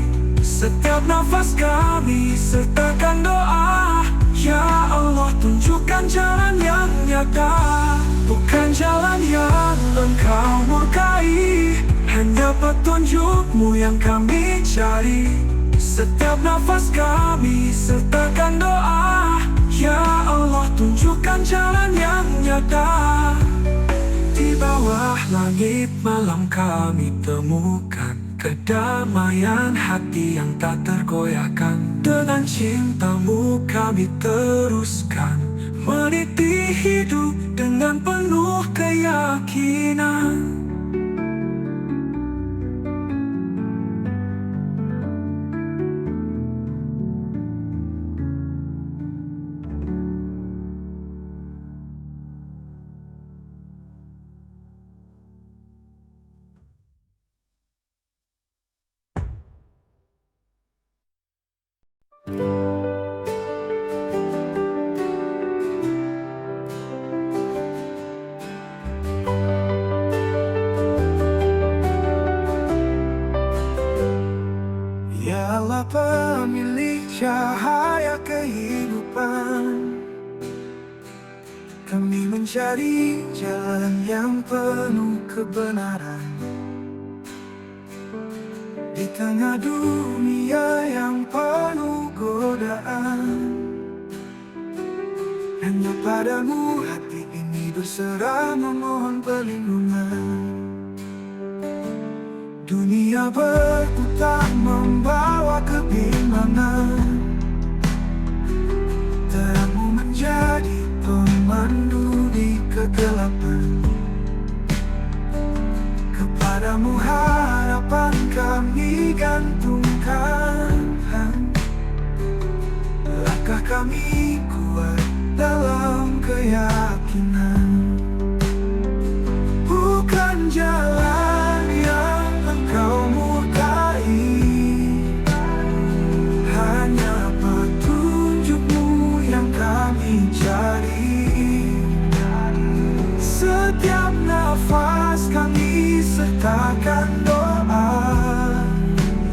Setiap nafas kami sertakan doa, ya Allah, tunjukkan jalan yang nyata. Bukan jalan yang Engkau murkai, hanya petunjuk-Mu yang kami cari. Setiap nafas kami sertakan doa, ya Allah, tunjukkan jalan yang nyata. Di bawah langit malam kami temukan kedamaian hati yang tak tergoyahkan. Dengan cinta-Mu kami teruskan, meniti hidup dengan penuh keyakinan. Dialah pemilik cahaya kehidupan, kami mencari jalan yang penuh kebenaran. Di tengah dunia yang penuh godaan, Hanya padamu hati ini berserah memohon perlindungan. Dunia berputar membawa kebimbangan, terangmu menjadi pemandu di kegelapan. Kepadamu harapan kami gantungkan, langkah kami kuat dalam keyakinan. Bukan jalan yang engkau murkai, hanya petunjukmu yang kami cari. Setiap nafas kami sertakan doa,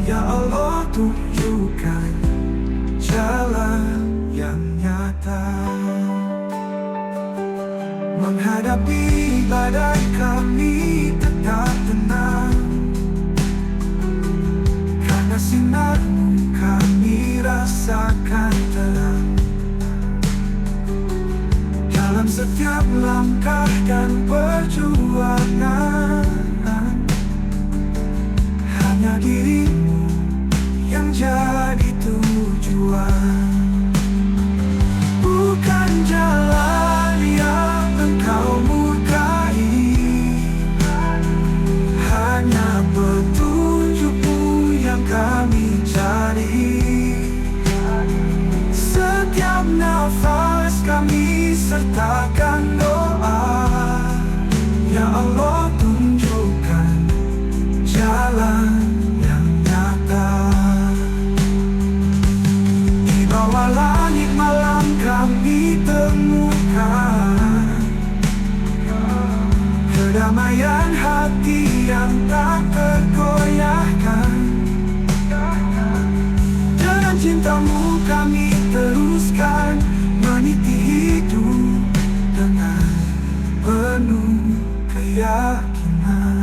ya Allah tunjukkan jalan yang nyata. Menghadapi badai kami tetap tenang, karena sinarmu kami rasakan terang. Dalam setiap langkah dan perjuangan, hanya dirimu yang jadi tujuan. Bukan jalan yang engkau murkai, hanya petunjukmu yang kami cari. Setiap nafas kami sertakan doa, ya Allah tunjukkan jalan yang nyata. Di bawah langit malam kami temukan kedamaian hati yang tak tergoyahkan. Dengan cintamu kami teruskan meniti hidup dengan penuh keyakinan.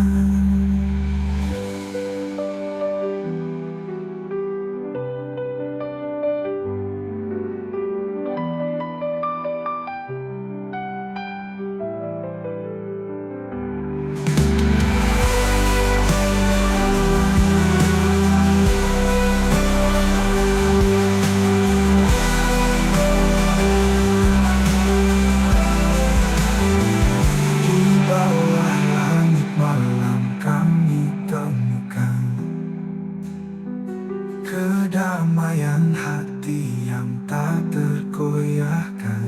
Kedamaian hati yang tak tergoyahkan.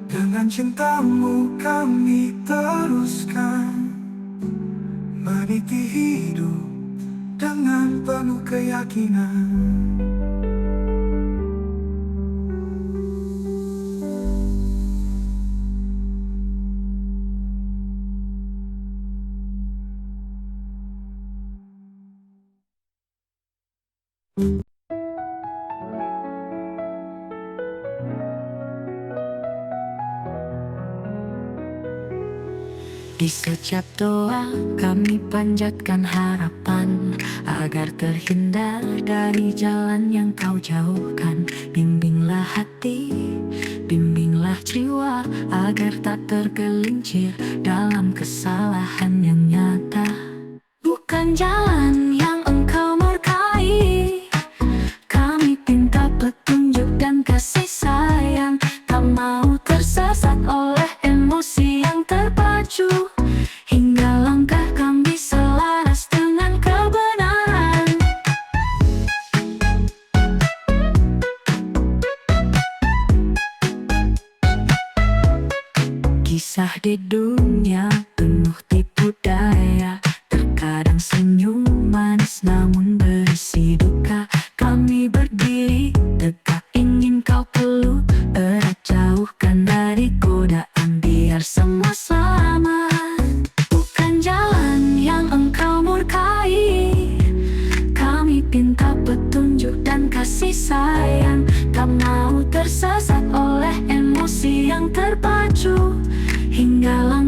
Dengan cintamu kami teruskan meniti hidup dengan penuh keyakinan. Di setiap doa kami panjatkan harapan, agar terhindar dari jalan yang kau jauhkan. Bimbinglah hati, bimbinglah jiwa, agar tak tergelincir dalam kesalahan yang nyata. Bukan jalan yang engkau murkai, kami pinta petunjuk dan kasih sayang. Tak mau tersesat oleh emosi yang terpacu, hingga langkah kami selaras dengan kebenaran. Kisah di dunia penuh tipu daya, terkadang senyum manis namun berisi duka. Kami berdiri tegak ingin kau peluk erat, jauhkan dari godaan biar semua selamat. Bukan jalan yang engkau murkai, kami pinta petunjuk dan kasih sayang. Tak mau tersesat oleh emosi yang terpacu, hingga langkah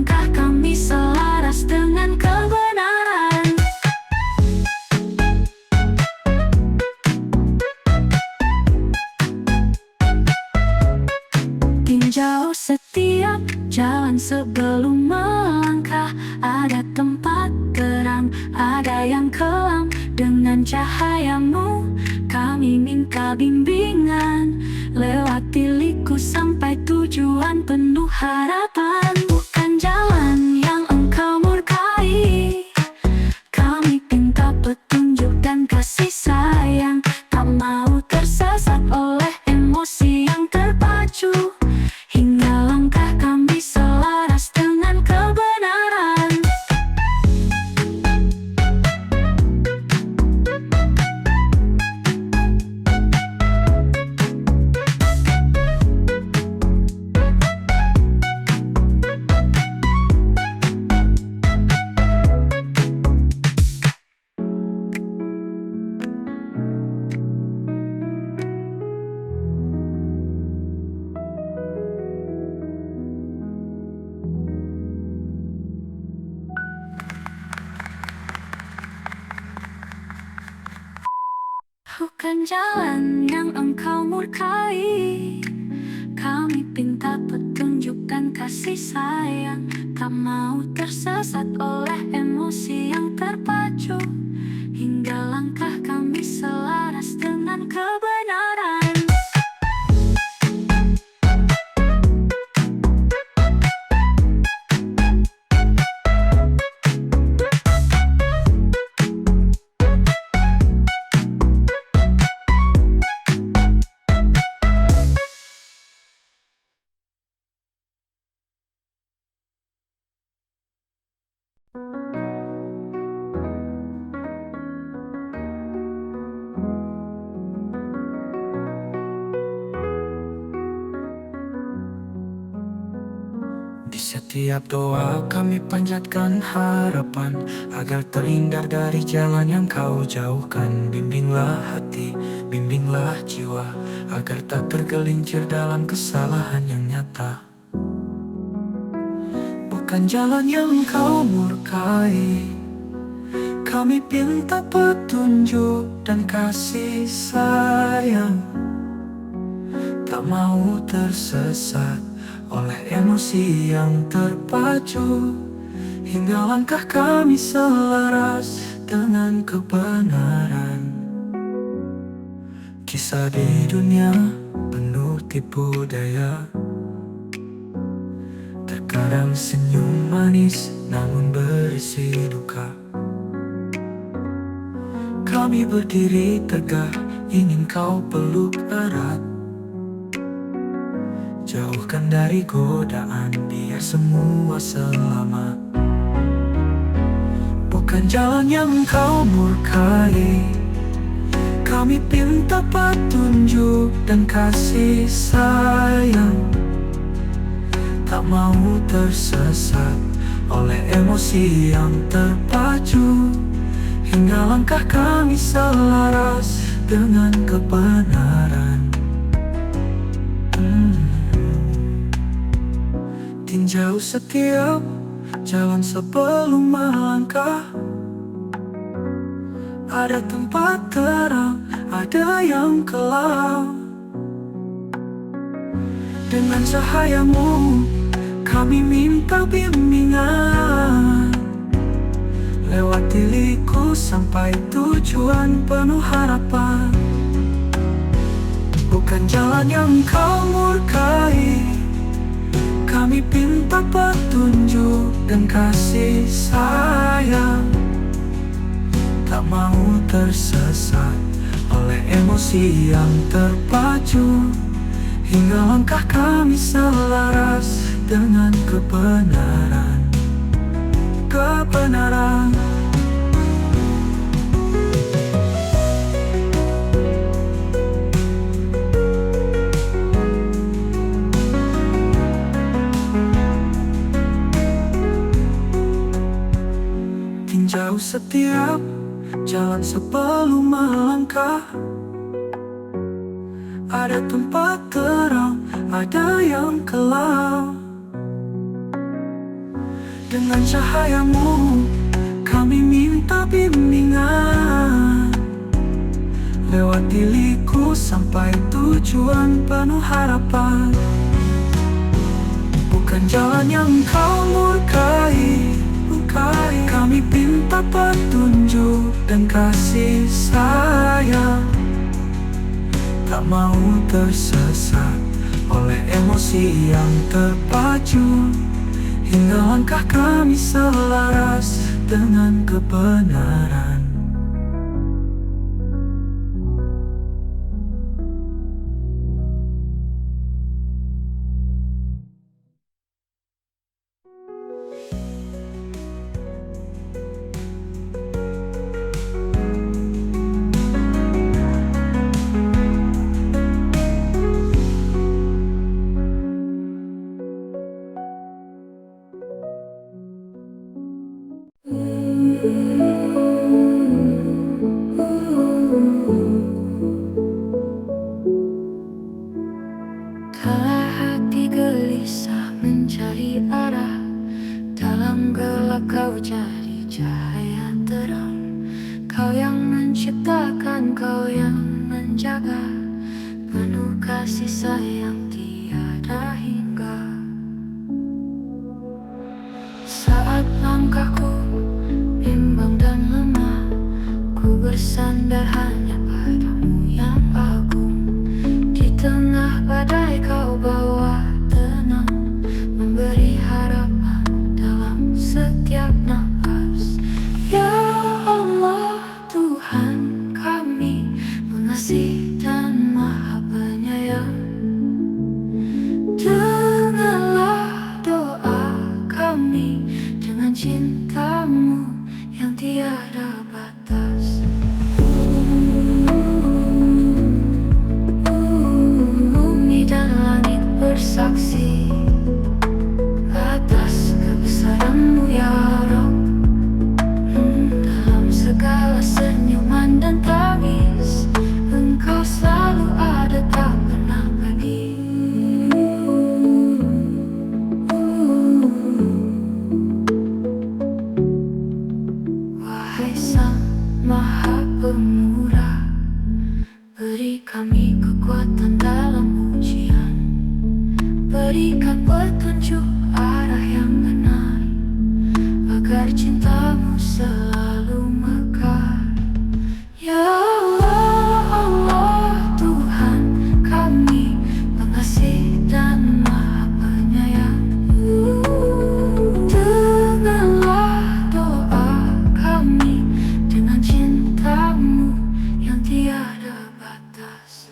Sebelum melangkah, ada tempat terang, ada yang kelam. Dengan cahayamu, kami minta bimbingan. Lewati liku sampai tujuan penuh harapan. Bukan jalan yang engkau murkai, kami minta petunjuk dan kasih sayang. Tak mau tersesat oleh emosi yang terpacu, hingga langkah kami selaras dengan kebenaran. Bukan jalan yang engkau murkai, kami pinta petunjuk dan kasih sayang. Tak mau tersesat oleh emosi yang terpacu, hingga langkah kami selaras dengan kebenaran. Di setiap doa kami panjatkan harapan, agar terhindar dari jalan yang kau jauhkan. Bimbinglah hati, bimbinglah jiwa, agar tak tergelincir dalam kesalahan yang nyata. Bukan jalan yang kau murkai, kami pinta petunjuk dan kasih sayang. Tak mau tersesat oleh emosi yang terpacu, hingga langkah kami selaras dengan kebenaran. Kisah di dunia penuh tipu daya, terkadang senyum manis namun berisi duka. Kami berdiri tegak, ingin kau peluk erat. Jauhkan dari godaan, biar semua selamat. Bukan jalan yang kau murkai, kami pinta petunjuk dan kasih sayang. Tak mau tersesat oleh emosi yang terpacu, hingga langkah kami selaras dengan kebenaran. Tinjau setiap jalan sebelum melangkah, ada tempat terang, ada yang kelam. Dengan cahayamu, kami minta bimbingan. Lewati liku sampai tujuan penuh harapan. Bukan jalan yang kau murkai, kami pinta petunjuk dan kasih sayang. Tak mau tersesat oleh emosi yang terpacu, hingga langkah kami selaras dengan kebenaran. Kebenaran. Tinjau setiap jalan sebelum melangkah, ada tempat terang, ada yang kelam. Dengan cahayamu, kami minta bimbingan. Lewati liku sampai tujuan penuh harapan. bukan jalan yang kau murkai. Kami minta petunjuk dan kasih sayang, tak mau tersesat oleh emosi yang terpacu, hingga langkah kami selaras dengan kebenaran. Kala hati gelisah mencari arah, dalam gelap kau jadi cahaya terang. Kau yang menciptakan, kau yang menjaga, penuh kasih sayang tiada hingga. Saat langkahku bimbang dan lemah, ku bersandar hanya padamu yang agung. Di tengah badai kau bawa tenang, memberi harapan dalam setiap nafas. Ya Allah, Tuhan kami, pengasih dan maha penyayang, dengarlah doa kami dengan cintamu yang tiada batas. Bumi dan langit bersaksi atas kebesaranmu ya Rabb. Dalam segala senyuman dan tangis, Engkau selalu ada, tak pernah pergi. Wahai Sang Maha Pemurah, beri kami kekuatan dalam ujian, berikan petunjuk arah yang benar, agar cintamu selalu mekar. Ya Allah, Allah Tuhan kami, pengasih dan maha penyayang, dengarlah doa kami dengan cintamu yang tiada batas.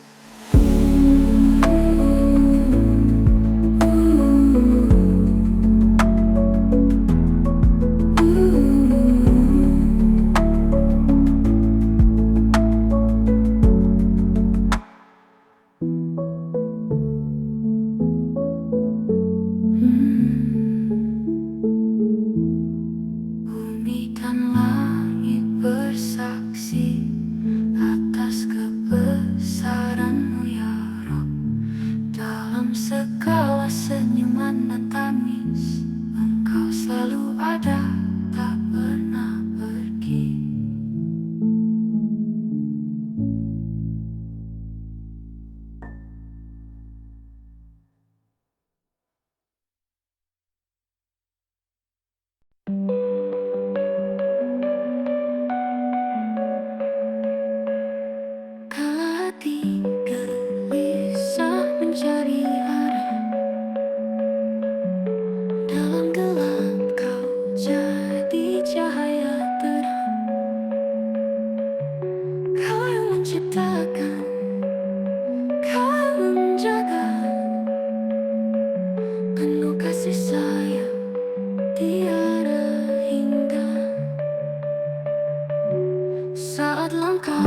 Bumi dan langit bersaksi atas kebesaranmu ya Rabb. Dalam segala senyuman dan tangis, Engkau selalu ada, tak pernah pergi. Kala hati gelisah mencari arah, dalam gelap kau jadi cahaya terang. Kau yang menciptakan, kau yang menjaga, penuh kasih sayang tiada hingga. Saat langkah